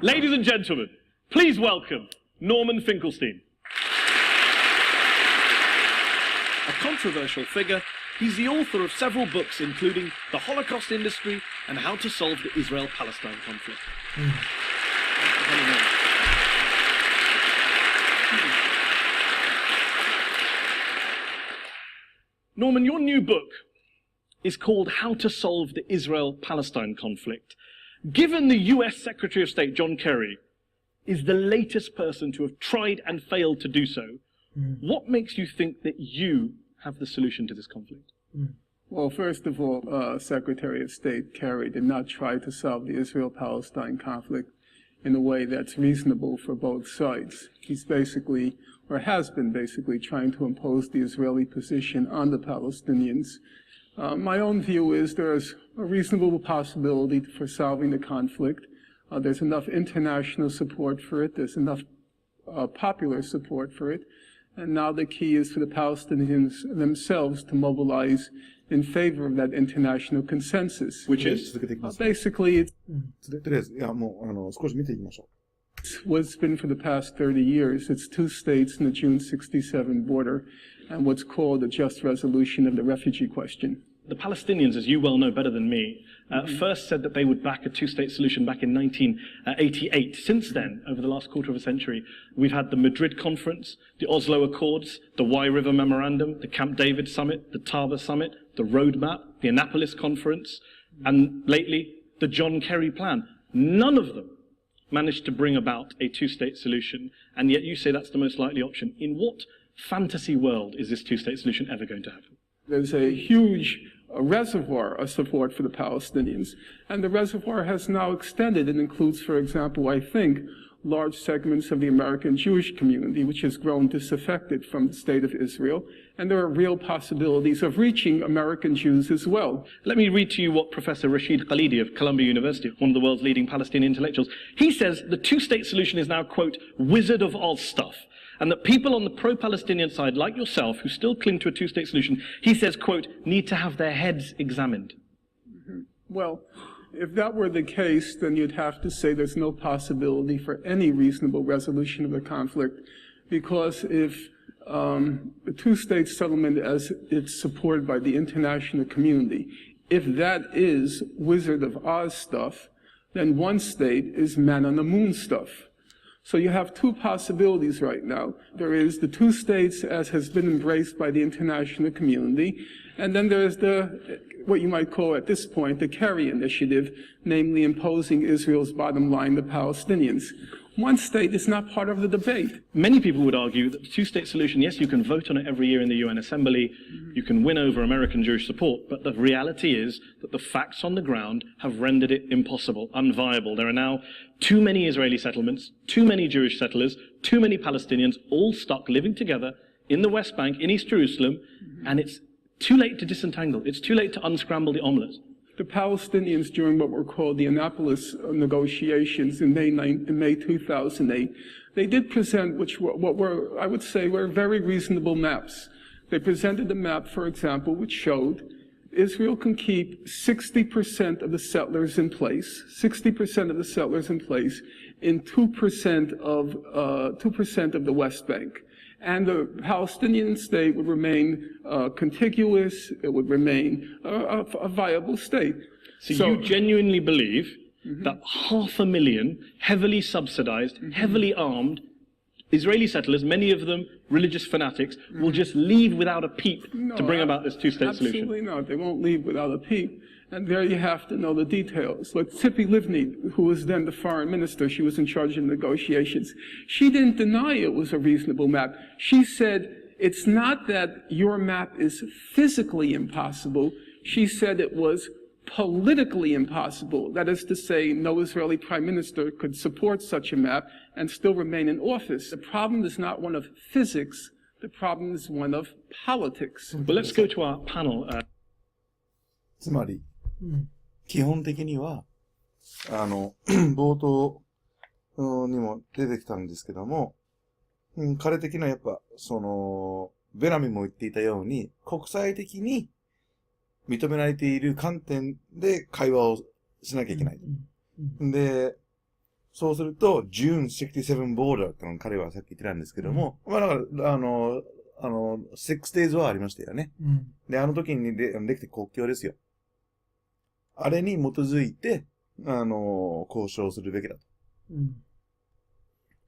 Ladies and gentlemen, please welcome Norman Finkelstein. A controversial figure, he's the author of several books including The Holocaust Industry and How to Solve the Israel Palestine conflict. Norman, your new book is called How to Solve the Israel Palestine conflict. Given the US Secretary of State, John Kerry, is the latest person to have tried and failed to do so, what makes you think that you have the solution to this conflict? Well, first of all, Secretary of State Kerry did not try to solve the Israel-Palestine conflict in a way that's reasonable for both sides. He's basically, or has been basically, trying to impose the Israeli position on the Palestinians. My own view is there's a reasonable possibility for solving the conflict. There's enough international support for it. There's enough popular support for it. And now the key is for the Palestinians themselves to mobilize in favor of that international consensus. Which is? Basically, it's とりあえず、いや、もう、少し見ていきましょう。 what's been for the past 30 years. It's two states in the June 67 border and what's called a just resolution of the refugee question. The Palestinians, as you well know better than me, first said that they would back a two-state solution back in 1988. Since then, over the last quarter of a century, we've had the Madrid Conference, the Oslo Accords, the Wye River Memorandum, the Camp David Summit, the Taba Summit, the Roadmap, the Annapolis Conference, and lately, the John Kerry Plan. None of them managed to bring about a two-state solution, and yet you say that's the most likely option. In what fantasy world is this two-state solution ever going to happen? There's a huge reservoir of support for the Palestinians, and the reservoir has now extended. It includes, for example, I think, large segments of the American Jewish community, which has grown disaffected from the state of Israel, and there are real possibilities of reaching American Jews as well. Let me read to you what Professor Rashid Khalidi of Columbia University, one of the world's leading Palestinian intellectuals, he says the two-state solution is now, quote, Wizard of Oz stuff, and that people on the pro-Palestinian side, like yourself, who still cling to a two-state solution, he says, quote, need to have their heads examined. Well, if that were the case, then you'd have to say there's no possibility for any reasonable resolution of the conflict, because if the two-state settlement as it's supported by the international community, if that is Wizard of Oz stuff, then one state is man on the moon stuff. So you have two possibilities right now. There is the two states as has been embraced by the international community, and then there's what you might call at this point the Kerry initiative, namely imposing Israel's bottom line, the Palestinians. One state is not part of the debate. Many people would argue that the two-state solution, yes, you can vote on it every year in the UN Assembly, you can win over American Jewish support, but the reality is that the facts on the ground have rendered it impossible, unviable. There are now too many Israeli settlements, too many Jewish settlers, too many Palestinians, all stuck living together in the West Bank, in East Jerusalem, and it's too late to disentangle. It's too late to unscramble the omelette. The Palestinians, during what were called the Annapolis negotiations in May 2008, they did present what were, I would say, were very reasonable maps. They presented a map, for example, which showed Israel can keep 60% of the settlers in place, 60% of the settlers in place in 2% of the West Bank. And the Palestinian state would remain contiguous, it would remain a viable state. So you genuinely believe that 500,000 heavily subsidized, heavily armed Israeli settlers, many of them religious fanatics, will just leave without a peep to bring about this two-state solution? Absolutely not. They won't leave without a peep. And there you have to know the details. But Tzipi Livni, who was then the foreign minister, she was in charge of negotiations, she didn't deny it was a reasonable map. She said, it's not that your map is physically impossible. She said it was politically impossible. That is to say, no Israeli prime minister could support such a map and still remain in office. The problem is not one of physics. The problem is one of politics. But let's go to our panel. つまり、基本的には、冒頭にも出てきたんですけども、彼的なやっぱ、ベラミも言っていたように、国際的に認められている観点で会話をしなきゃいけない。で、そうすると、June 67 border ってのを彼はさっき言ってたんですけども、まあだから、6 days はありましたよね。で、あの時にできた国境ですよ。あれに基づいて、交渉するべきだと。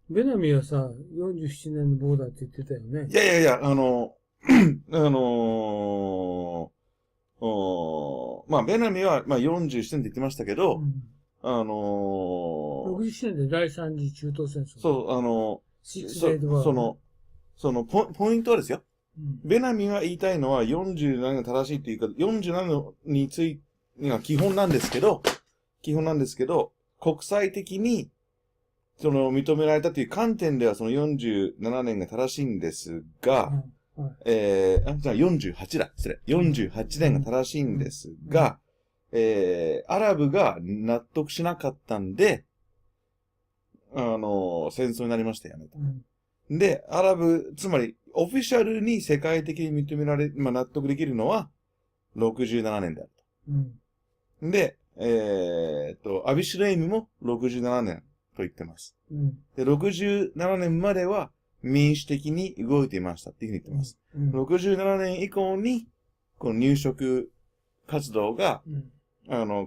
ベナミはさ、47年のボーダーって言ってたよね。いや、まあ、ベナミは、まあ、47年って言ってましたけど、67年で第三次中東戦争。そう、そのポイントはですよ。ベナミが言いたいのは47年が正しいというか、47年についてが基本なんですけど、国際的に、認められたという観点ではその47年が正しいんですが、じゃあ48だ。失礼。48年が正しいんですが、アラブが納得しなかったんで、戦争になりましたよね。で、アラブ、つまり、オフィシャルに世界的に認められ、納得できるのは、67年であると。で、アビシュレイムも67年と言ってます。で、67年までは民主的に動いていましたっていうふうに言ってます。67年以降に、この入植活動が、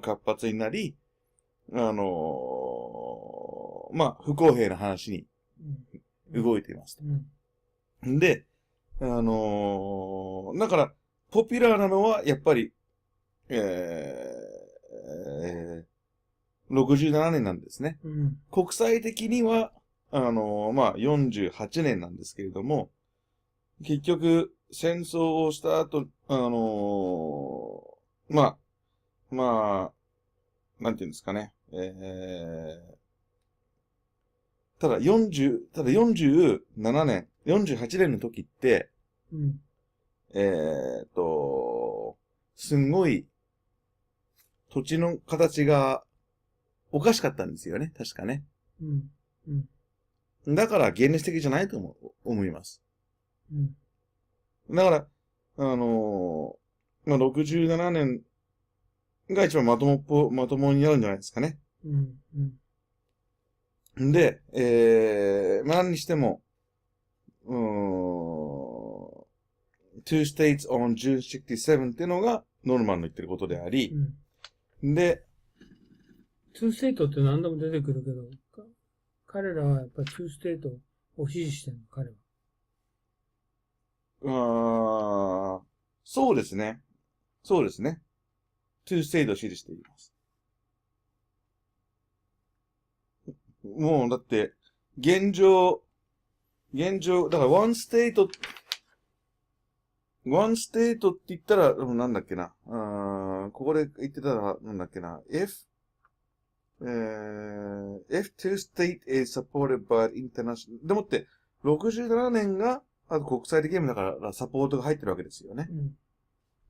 活発になり、不公平な話に動いています。で、だから、ポピュラーなのは、やっぱり、67年なんですね。国際的には、48年なんですけれども、結局、戦争をした後、なんていうんですかね。ただ47年、48年の時って、すんごい、土地の形がおかしかったんですよね、確かね。だから現実的じゃないと思います。だから、67年が一番まともになるんじゃないですかね。で、何にしても、two states on June 67っていうのがノルマンの言ってることであり、で、ツーステートって何度も出てくるけど、彼らはやっぱりツーステートを支持してるの、彼は。そうですね。そうですね。two state を支持しています。もう、だって、現状、だからone stateって言ったら、なんだっけな。ここで言ってたら、なんだっけな。if two state is supported by international でもって、67年が、あと国際的にもだからサポートが入ってるわけですよね。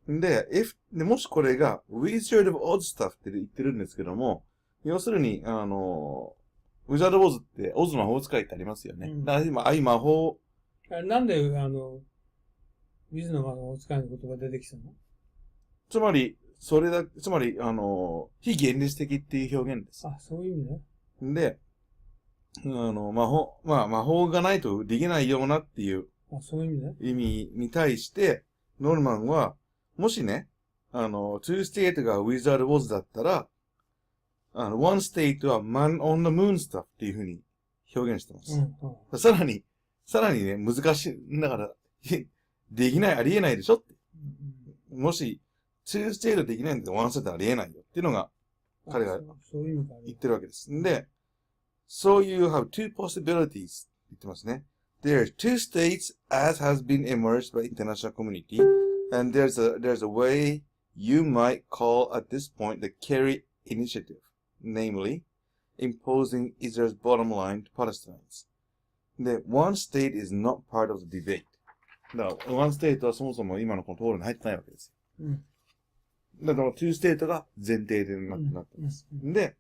で、もしこれが Wizard of Oz stuff って言ってるんですけども、要するに、Wizard of Oz って、オズの魔法使いってありますよね。だから今、ああいう魔法。なんで、ウィズの魔法使いの言葉出てきたの？つまり、非現実的っていう表現です。あ、そういう意味ね。で、魔法がないとできないようなっていうそういう意味ね。意味に対して、ノルマンは、もしね、two state が Wizard of Oz だったら、one state は Man on the Moon stuff っていう風に表現してます。さらにね、難しい。だから、できない、ありえないでしょって。もし、two state できないんだったら one state ありえないよっていうのが、彼が言ってるわけです。で、So you have two possibilities って言ってますね。There are two states as has been emerged by international community, and there's a way you might call at this point the Kerry initiative, namely, imposing Israel's bottom line to Palestinians. The one state is not part of the debate. だから、one state はそもそも今のこの討論に入ってないわけですよ。だから、two state が前提でなってます。で、